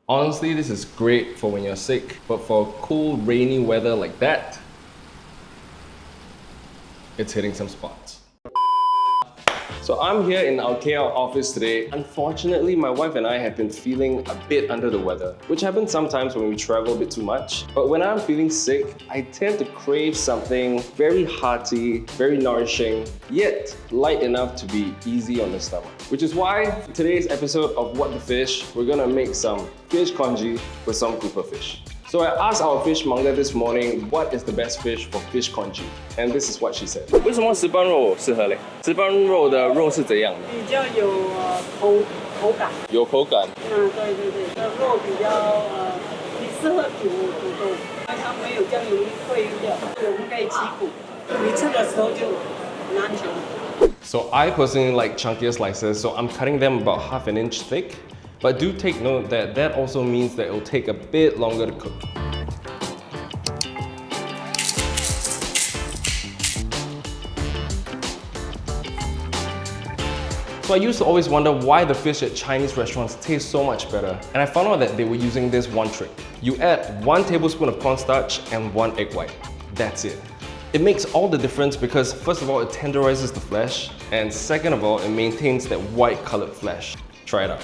Honestly, this is great for when you're sick, but for cool, rainy weather like that, it's hitting some spots. So I'm here in our KL office today. Unfortunately, my wife and I have been feeling a bit under the weather, which happens sometimes when we travel a bit too much. But when I'm feeling sick, I tend to crave something very hearty, very nourishing, yet light enough to be easy on the stomach. Which is why for today's episode of What the Fish, we're gonna make some fish congee with some grouper fish. So I asked our fishmonger this morning what is the best fish for fish congee, and this is what she said. 为什么石斑肉适合嘞？石斑肉的肉是怎样的？比较有口感。有口感。对，这肉比较你适合煮豆，它没有这样容易碎掉，我们可以起骨，你吃的时候就拿起来。 So I personally like chunkier slices, so I'm cutting them about half an inch thick. But do take note that that also means that it will take a bit longer to cook. So I used to always wonder why the fish at Chinese restaurants taste so much better, and I found out that they were using this one trick. You add 1 tablespoon of cornstarch and 1 egg white. That's it. It makes all the difference because first of all, it tenderizes the flesh, and second of all, it maintains that white colored flesh. Try it out.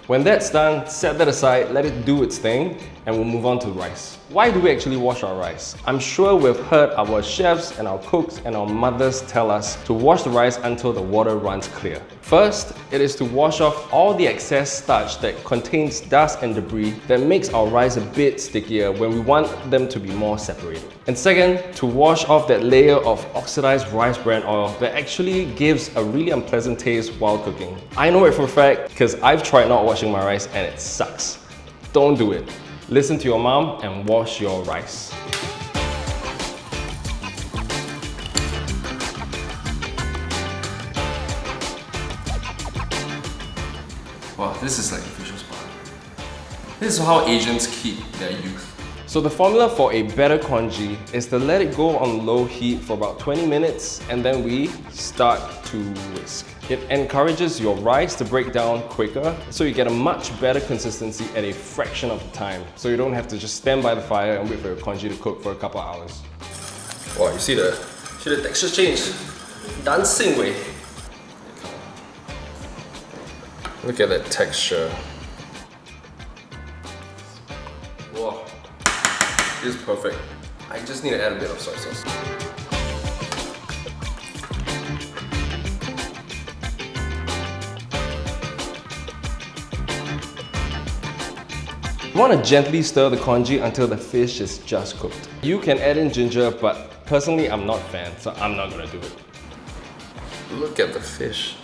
When that's done, set that aside, let it do its thing, and we'll move on to rice. Why do we actually wash our rice? I'm sure we've heard our chefs and our cooks and our mothers tell us to wash the rice until the water runs clear. First, it is to wash off all the excess starch that contains dust and debris that makes our rice a bit stickier when we want them to be more separated. And second, to wash off that layer of oxidized rice bran oil that actually gives a really unpleasant taste while cooking. I know it for a fact because I've tried not washing my rice and it sucks. Don't do it. Listen to your mom and wash your rice. Wow, this is like a official spot. This is how Asians keep their youth. So the formula for a better congee is to let it go on low heat for about 20 minutes and then we start to whisk. It encourages your rice to break down quicker, so you get a much better consistency at a fraction of the time. So you don't have to just stand by the fire and wait for your congee to cook for a couple of hours. Wow, you see the texture change. Dancing way. Look at that texture. Wow, this is perfect. I just need to add a bit of soy sauce. You want to gently stir the congee until the fish is just cooked. You can add in ginger, but personally I'm not a fan, so I'm not gonna do it. Look at the fish.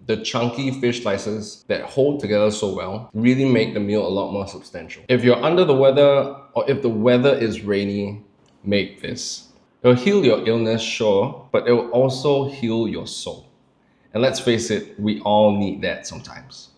The chunky fish slices that hold together so well really make the meal a lot more substantial. If you're under the weather or if the weather is rainy, make this. It'll heal your illness, sure, but it will also heal your soul. And let's face it, we all need that sometimes.